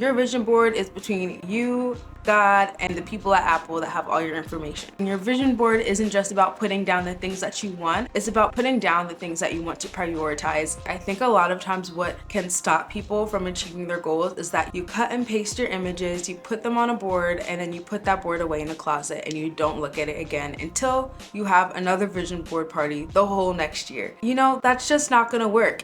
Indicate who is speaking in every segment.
Speaker 1: Your vision board is between you, God, and the people at Apple that have all your information. And your vision board isn't just about putting down the things that you want, it's about putting down the things that you want to prioritize. I think a lot of times what can stop people from achieving their goals is that you cut and paste your images, you put them on a board, and then you put that board away in the closet and you don't look at it again until you have another vision board party the whole next year. You know, that's just not gonna work.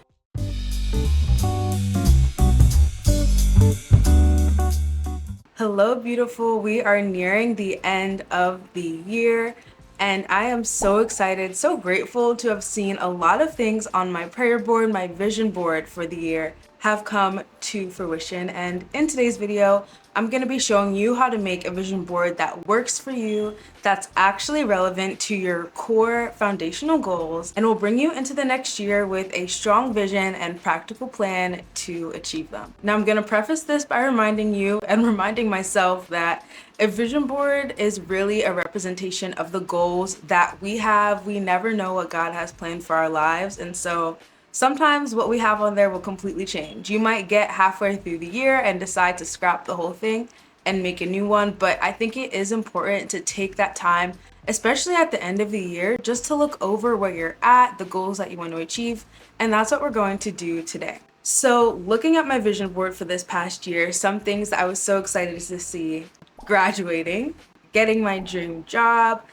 Speaker 1: Hello beautiful, we are nearing the end of the year and I am so excited, so grateful to have seen a lot of things on my prayer board, my vision board for the year have come to fruition. And in today's video, I'm going to be showing you how to make a vision board that works for you, that's actually relevant to your core foundational goals, and will bring you into the next year with a strong vision and practical plan to achieve them. Now, I'm going to preface this by reminding you and reminding myself that a vision board is really a representation of the goals that we have. We never know what God has planned for our lives, and so sometimes what we have on there will completely change. You might get halfway through the year and decide to scrap the whole thing and make a new one, but I think it is important to take that time, especially at the end of the year, just to look over where you're at, the goals that you want to achieve, and that's what we're going to do today. So looking at my vision board for this past year, some things that I was so excited to see: graduating, getting my dream job,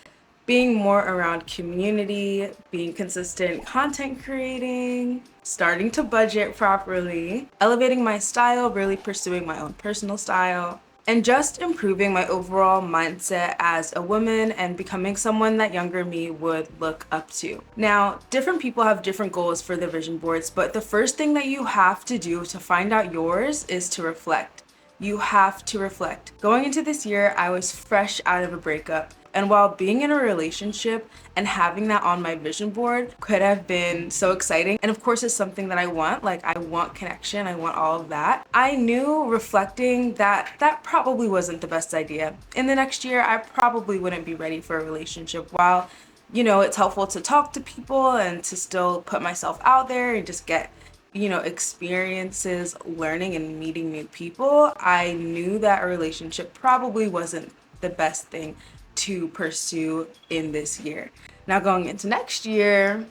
Speaker 1: being more around community, being consistent content creating, starting to budget properly, elevating my style, really pursuing my own personal style, and just improving my overall mindset as a woman and becoming someone that younger me would look up to. Now, different people have different goals for their vision boards, but the first thing that you have to do to find out yours is to reflect. You have to reflect. Going into this year, I was fresh out of a breakup. And while being in a relationship and having that on my vision board could have been so exciting, and of course it's something that I want, like I want connection, I want all of that, I knew reflecting that that probably wasn't the best idea. In the next year, I probably wouldn't be ready for a relationship. While, you know, it's helpful to talk to people and to still put myself out there and just get, you know, experiences, learning and meeting new people, I knew that a relationship probably wasn't the best thing to pursue in this year. Now going into next year,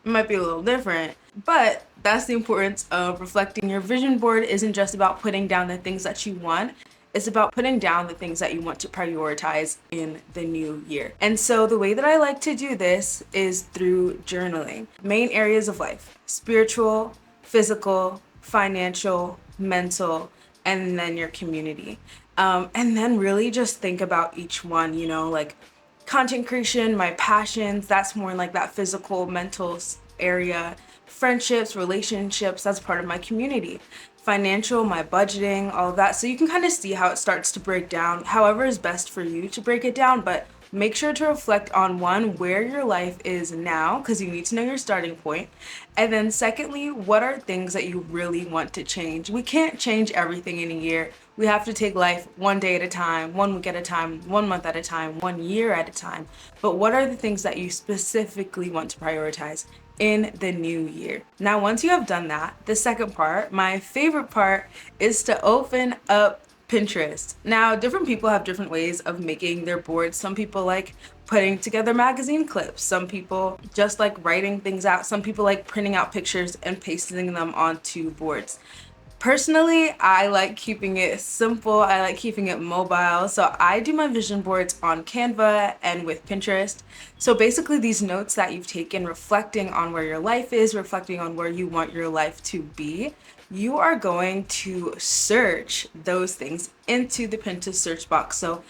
Speaker 1: it might be a little different, but that's the importance of reflecting. Your vision board isn't just about putting down the things that you want, it's about putting down the things that you want to prioritize in the new year. And so the way that I like to do this is through journaling. Main areas of life: spiritual, physical, financial, mental, and then your community. And then really just think about each one, you know, like content creation, my passions, that's more in like that physical, mental area. Friendships, relationships, that's part of my community. Financial, my budgeting, all of that. So you can kind of see how it starts to break down, however is best for you to break it down, but make sure to reflect on one, where your life is now, because you need to know your starting point. And then secondly, what are things that you really want to change? We can't change everything in a year. We have to take life one day at a time, 1 week at a time, 1 month at a time, 1 year at a time. But what are the things that you specifically want to prioritize in the new year? Now, once you have done that, the second part, my favorite part, is to open up Pinterest. Now, different people have different ways of making their boards. Some people like putting together magazine clips. Some people just like writing things out. Some people like printing out pictures and pasting them onto boards. Personally, I like keeping it simple. I like keeping it mobile. So I do my vision boards on Canva and with Pinterest. So basically these notes that you've taken, reflecting on where your life is, reflecting on where you want your life to be, you are going to search those things into the Pinterest search box. So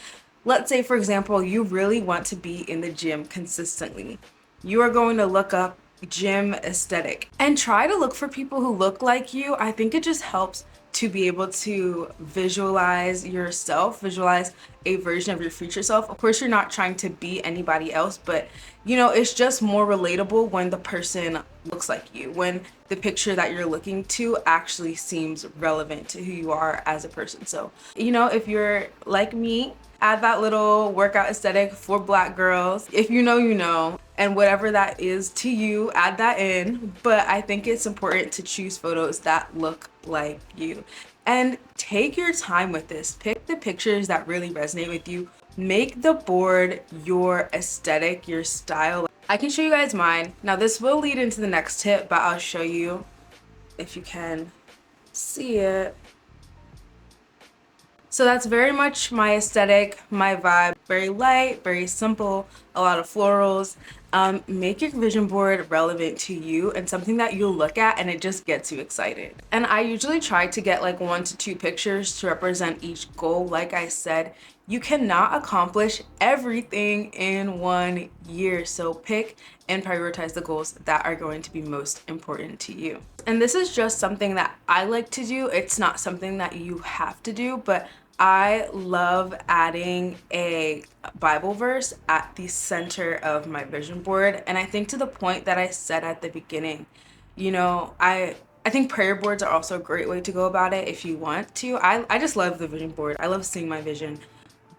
Speaker 1: let's say, for example, you really want to be in the gym consistently. You are going to look up gym aesthetic and try to look for people who look like you. I think it just helps to be able to visualize yourself, visualize a version of your future self. Of course, you're not trying to be anybody else, but you know, it's just more relatable when the person looks like you, when the picture that you're looking to actually seems relevant to who you are as a person. So, you know, if you're like me, add that little workout aesthetic for Black girls. If you know, you know, and whatever that is to you, add that in. But I think it's important to choose photos that look like you. And take your time with this. Pick the pictures that really resonate with you. Make the board your aesthetic, your style. I can show you guys mine. Now this will lead into the next tip, but I'll show you if you can see it. So that's very much my aesthetic, my vibe. Very light, very simple, a lot of florals. Make your vision board relevant to you and something that you'll look at and it just gets you excited. And I usually try to get like 1 to 2 pictures to represent each goal. Like I said, you cannot accomplish everything in 1 year. So pick and prioritize the goals that are going to be most important to you. And this is just something that I like to do. It's not something that you have to do, but I love adding a Bible verse at the center of my vision board. And I think to the point that I said at the beginning, you know, I think prayer boards are also a great way to go about it if you want to. I just love the vision board. I love seeing my vision.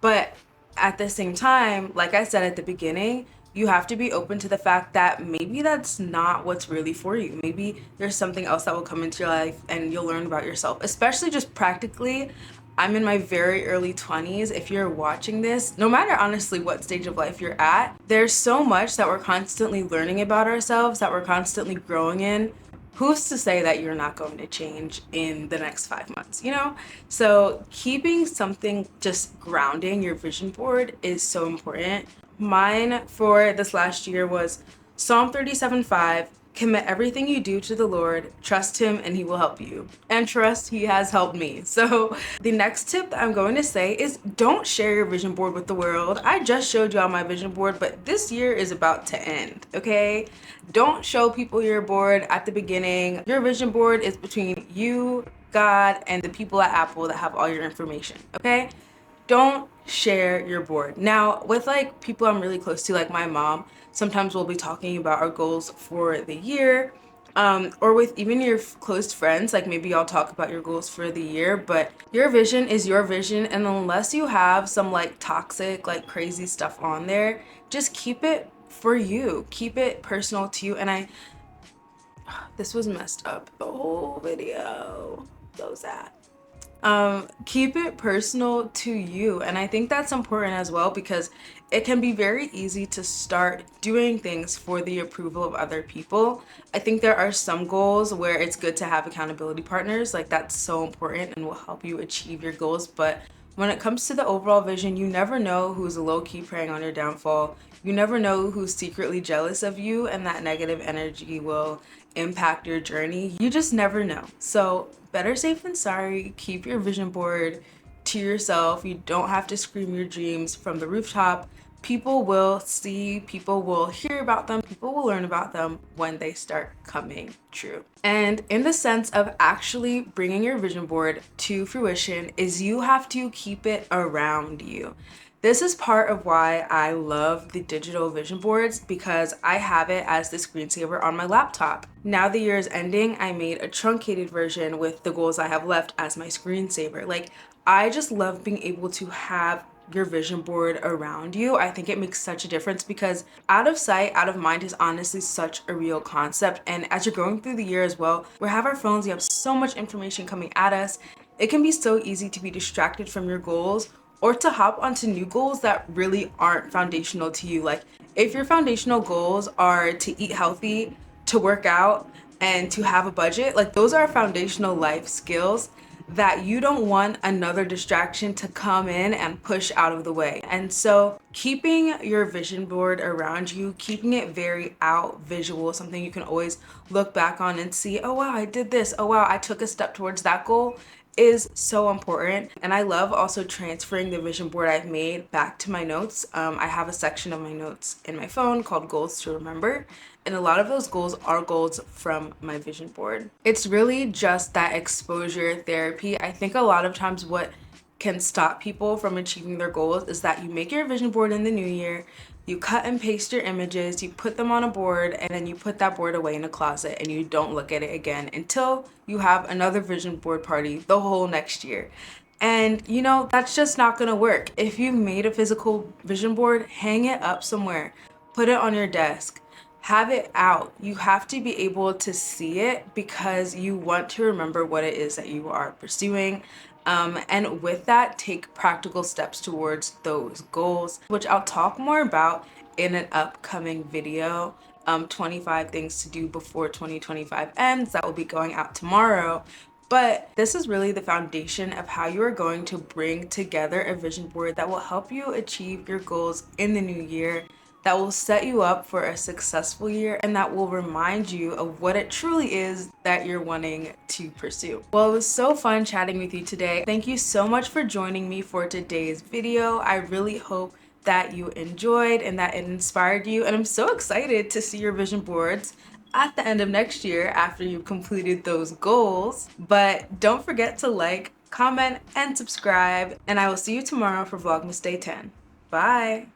Speaker 1: But at the same time, like I said at the beginning, you have to be open to the fact that maybe that's not what's really for you. Maybe there's something else that will come into your life and you'll learn about yourself, especially just practically. I'm in my very early 20s. If you're watching this, no matter honestly what stage of life you're at, there's so much that we're constantly learning about ourselves, that we're constantly growing in. Who's to say that you're not going to change in the next 5 months, you know? So keeping something just grounding your vision board is so important. Mine for this last year was Psalm 37:5. Commit everything you do to the Lord, trust him and he will help you. And trust he has helped me. So the next tip that I'm going to say is don't share your vision board with the world. I just showed you all my vision board, but this year is about to end, okay? Don't show people your board at the beginning. Your vision board is between you, God, and the people at Apple that have all your information, okay? Don't share your board. Now, with like people I'm really close to, like my mom, sometimes we'll be talking about our goals for the year, or with even your close friends, like maybe y'all talk about your goals for the year, but your vision is your vision. And unless you have some like toxic, like crazy stuff on there, just keep it for you. Keep it personal to you. And this was messed up, the whole video. So sad. Keep it personal to you. And I think that's important as well because it can be very easy to start doing things for the approval of other people. I think there are some goals where it's good to have accountability partners, like that's so important and will help you achieve your goals. But when it comes to the overall vision, you never know who's low-key preying on your downfall. You never know who's secretly jealous of you, and that negative energy will impact your journey. You just never know. So better safe than sorry. Keep your vision board to yourself. You don't have to scream your dreams from the rooftop. People will see, people will hear about them, people will learn about them when they start coming true. And in the sense of actually bringing your vision board to fruition is you have to keep it around you. This is part of why I love the digital vision boards because I have it as the screensaver on my laptop. Now the year is ending, I made a truncated version with the goals I have left as my screensaver. Like, I just love being able to have your vision board around you. I think it makes such a difference because out of sight, out of mind is honestly such a real concept. And as you're going through the year as well, we have our phones, we have so much information coming at us. It can be so easy to be distracted from your goals or to hop onto new goals that really aren't foundational to you. Like if your foundational goals are to eat healthy, to work out, and to have a budget, like those are foundational life skills that you don't want another distraction to come in and push out of the way. And so keeping your vision board around you, keeping it very out visual, something you can always look back on and see, oh wow, I did this, oh wow, I took a step towards that goal, is so important. And I love also transferring the vision board I've made back to my notes. I have a section of my notes in my phone called Goals to Remember. And a lot of those goals are goals from my vision board. It's really just that exposure therapy. I think a lot of times what can stop people from achieving their goals is that you make your vision board in the new year, you cut and paste your images, you put them on a board, and then you put that board away in a closet and you don't look at it again until you have another vision board party the whole next year. And you know, that's just not gonna work. If you've made a physical vision board, hang it up somewhere, put it on your desk. have it out. You have to be able to see it because you want to remember what it is that you are pursuing. And with that, take practical steps towards those goals, which I'll talk more about in an upcoming video. 25 things to do before 2025 ends, that will be going out tomorrow. But this is really the foundation of how you are going to bring together a vision board that will help you achieve your goals in the new year, that will set you up for a successful year, and that will remind you of what it truly is that you're wanting to pursue. Well, it was so fun chatting with you today. Thank you so much for joining me for today's video. I really hope that you enjoyed and that it inspired you, and I'm so excited to see your vision boards at the end of next year after you've completed those goals. But don't forget to like, comment, and subscribe, and I will see you tomorrow for Vlogmas Day 10. Bye!